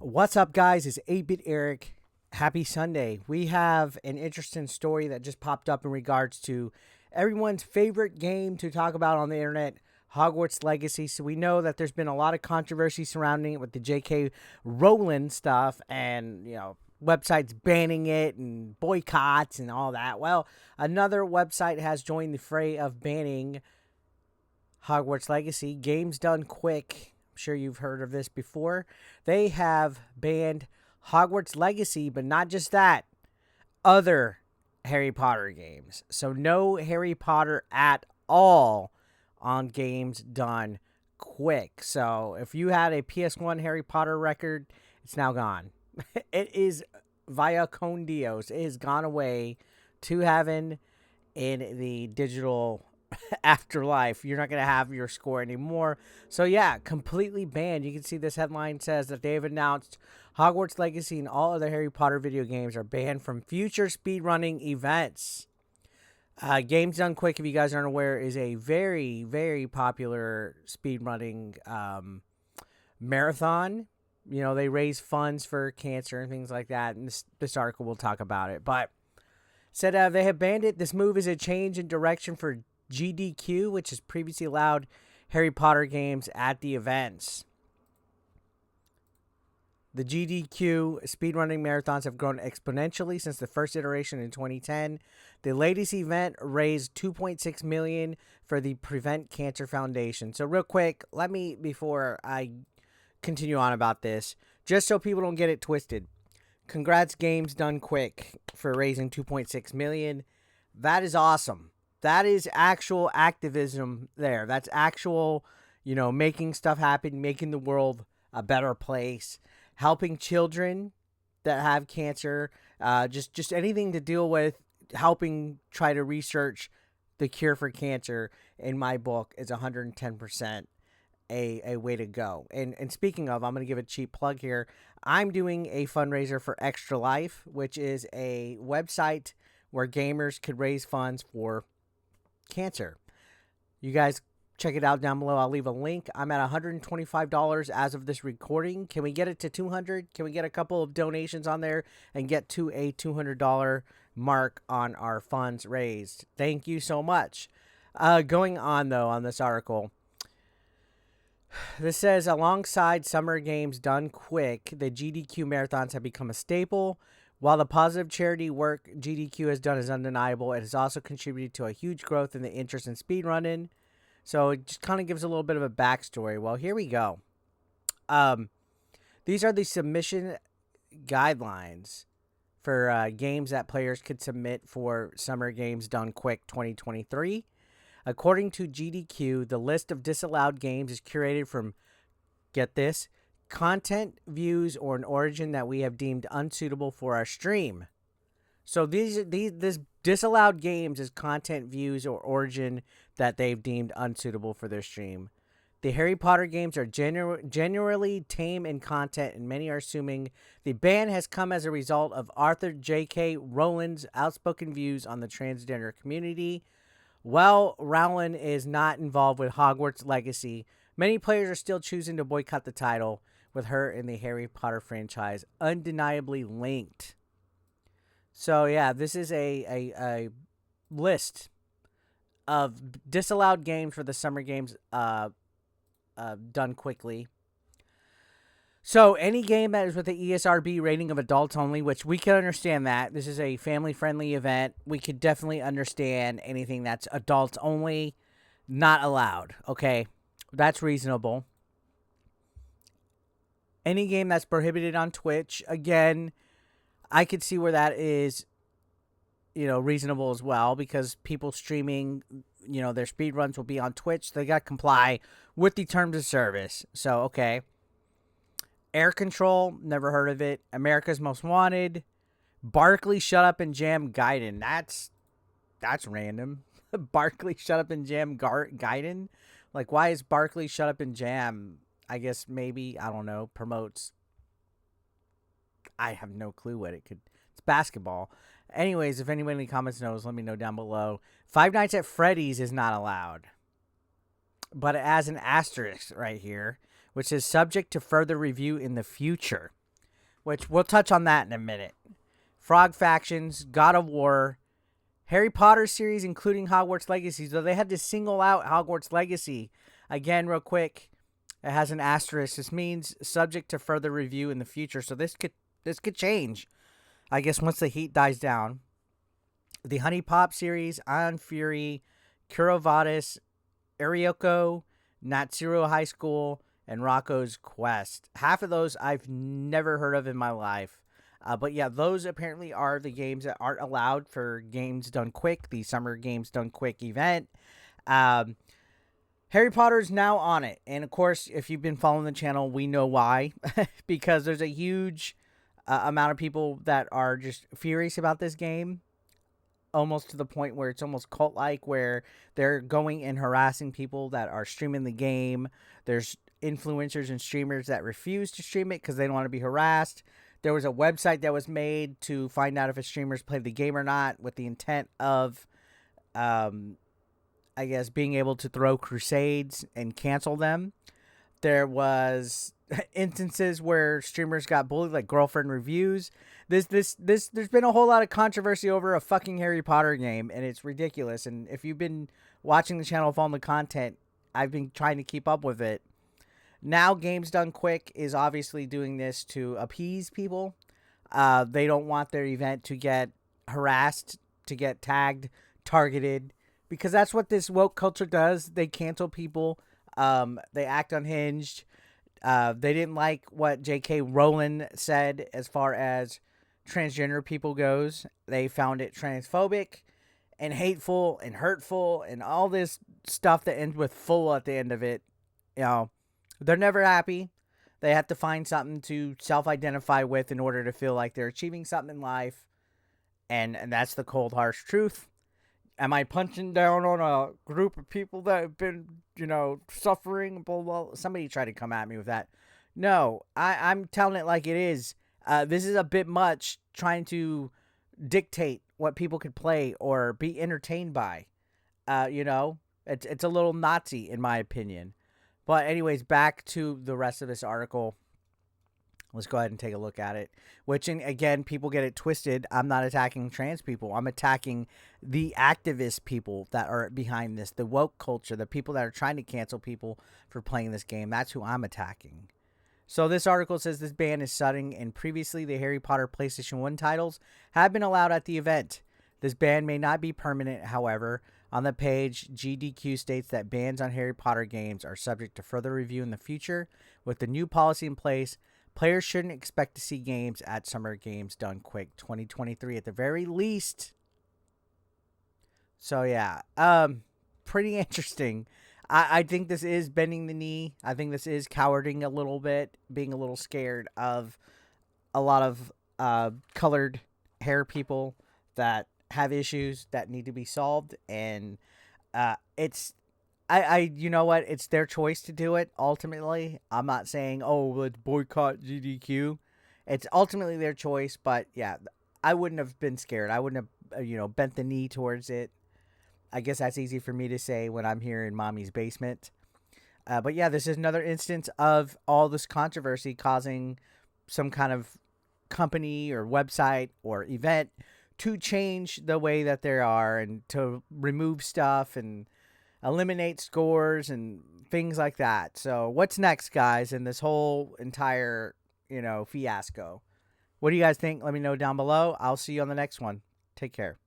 What's up, guys? It's 8-Bit Eric. Happy Sunday. We have an interesting story that just popped up in regards to everyone's favorite game to talk about on the internet, Hogwarts Legacy. So we know that there's been a lot of controversy surrounding it with the J.K. Rowling stuff and, websites banning it and boycotts and all that. Well, another website has joined the fray of banning Hogwarts Legacy. Games Done Quick. I'm sure you've heard of this before. They have banned Hogwarts Legacy, but not just that, other Harry Potter games. So no Harry Potter at all on Games Done Quick. So if you had a PS1 Harry Potter record, it's now gone. It is via con Dios. It has gone away to heaven in the digital afterlife. You're not going to have your score anymore. So yeah, completely banned. You can see this headline says that they've announced Hogwarts Legacy and all other Harry Potter video games are banned from future speedrunning events. Games Done Quick, if you guys aren't aware, is a very, very popular speedrunning marathon. They raise funds for cancer and things like that. And this article will talk about it. But said they have banned it. This move is a change in direction for GDQ, which has previously allowed Harry Potter games at the events. The GDQ speedrunning marathons have grown exponentially since the first iteration in 2010. The latest event raised $2.6 million for the Prevent Cancer Foundation. So real quick, before I continue on about this, just so people don't get it twisted, congrats Games Done Quick for raising $2.6 million. That is awesome. That is actual activism there. That's actual, making stuff happen, making the world a better place, helping children that have cancer, just anything to deal with, helping try to research the cure for cancer, in my book, is 110% a way to go. And speaking of, I'm going to give a cheap plug here. I'm doing a fundraiser for Extra Life, which is a website where gamers could raise funds for cancer. You guys check it out down below. I'll leave a link. I'm at $125 as of this recording. Can we get it to $200? Can we get a couple of donations on there and get to a $200 mark on our funds raised? Thank you so much. Going on, though, on this article, this says, alongside Summer Games Done Quick, the GDQ marathons have become a staple. While the positive charity work GDQ has done is undeniable, it has also contributed to a huge growth in the interest in speedrunning. So it just kind of gives a little bit of a backstory. Well, here we go. These are the submission guidelines for games that players could submit for Summer Games Done Quick 2023. According to GDQ, the list of disallowed games is curated from, get this, content, views, or an origin that we have deemed unsuitable for our stream. So this disallowed games is content, views, or origin that they've deemed unsuitable for their stream. The Harry Potter games are generally tame in content, and many are assuming the ban has come as a result of Arthur J.K. Rowling's outspoken views on the transgender community. While Rowling is not involved with Hogwarts Legacy, many players are still choosing to boycott the title, with her in the Harry Potter franchise undeniably linked. So yeah, this is a list of disallowed games for the Summer Games Done Quickly. So any game that is with the ESRB rating of adults only, which we can understand that. This is a family-friendly event. We could definitely understand anything that's adults only, not allowed. Okay, that's reasonable. Any game that's prohibited on Twitch, again, I could see where that is, reasonable as well, because people streaming, their speedruns will be on Twitch. They got to comply with the terms of service. So, okay. Air Control, never heard of it. America's Most Wanted. Barkley Shut Up and Jam Gaiden. That's random. Barkley Shut Up and Jam Gaiden? Like, why is Barkley Shut Up and Jam? I guess maybe, I don't know, promotes. I have no clue what it could. It's basketball. Anyways, if anyone in the comments knows, let me know down below. Five Nights at Freddy's is not allowed. But it has an asterisk right here, which is subject to further review in the future. which we'll touch on that in a minute. Frog Factions, God of War, Harry Potter series, including Hogwarts Legacy. So they had to single out Hogwarts Legacy. Again, real quick, it has an asterisk. This means subject to further review in the future. So this could change, I guess, once the heat dies down. The Honey Pop series, Ion Fury, Kurovadis, Arioko, Natsuro High School, and Rocco's Quest. Half of those I've never heard of in my life. But yeah, those apparently are the games that aren't allowed for Games Done Quick, the Summer Games Done Quick event. Harry Potter is now on it. And of course, if you've been following the channel, we know why. Because there's a huge amount of people that are just furious about this game. Almost to the point where it's almost cult-like, where they're going and harassing people that are streaming the game. There's influencers and streamers that refuse to stream it because they don't want to be harassed. There was a website that was made to find out if a streamer's played the game or not, with the intent of, I guess, being able to throw crusades and cancel them. There was instances where streamers got bullied, like girlfriend reviews. There's been a whole lot of controversy over a fucking Harry Potter game, and it's ridiculous. And if you've been watching the channel, following the content, I've been trying to keep up with it. Now, Games Done Quick is obviously doing this to appease people. They don't want their event to get harassed, to get tagged, targeted, because that's what this woke culture does. They cancel people. They act unhinged. They didn't like what J.K. Rowling said as far as transgender people goes. They found it transphobic and hateful and hurtful and all this stuff that ends with full at the end of it. You know, they're never happy. They have to find something to self-identify with in order to feel like they're achieving something in life. And that's the cold, harsh truth. Am I punching down on a group of people that have been, suffering? Blah, blah, blah. Somebody tried to come at me with that. No, I'm telling it like it is. This is a bit much, trying to dictate what people could play or be entertained by. It's a little Nazi, in my opinion. But anyways, back to the rest of this article. Let's go ahead and take a look at it. Which, again, people get it twisted. I'm not attacking trans people. I'm attacking the activist people that are behind this. The woke culture. The people that are trying to cancel people for playing this game. That's who I'm attacking. So this article says this ban is sudden, and previously the Harry Potter PlayStation 1 titles have been allowed at the event. This ban may not be permanent, however. On the page, GDQ states that bans on Harry Potter games are subject to further review in the future. With the new policy in place, players shouldn't expect to see games at Summer Games Done Quick 2023 at the very least. So yeah, pretty interesting. I think this is bending the knee. I think this is cowarding a little bit, being a little scared of a lot of colored hair people that have issues that need to be solved. And you know what? It's their choice to do it, ultimately. I'm not saying, oh, let's boycott GDQ. It's ultimately their choice, but yeah, I wouldn't have been scared. I wouldn't have, bent the knee towards it. I guess that's easy for me to say when I'm here in mommy's basement. But yeah, this is another instance of all this controversy causing some kind of company or website or event to change the way that they are and to remove stuff and eliminate scores and things like that. So what's next, guys, in this whole entire, fiasco? What do you guys think? Let me know down below. I'll see you on the next one. Take care.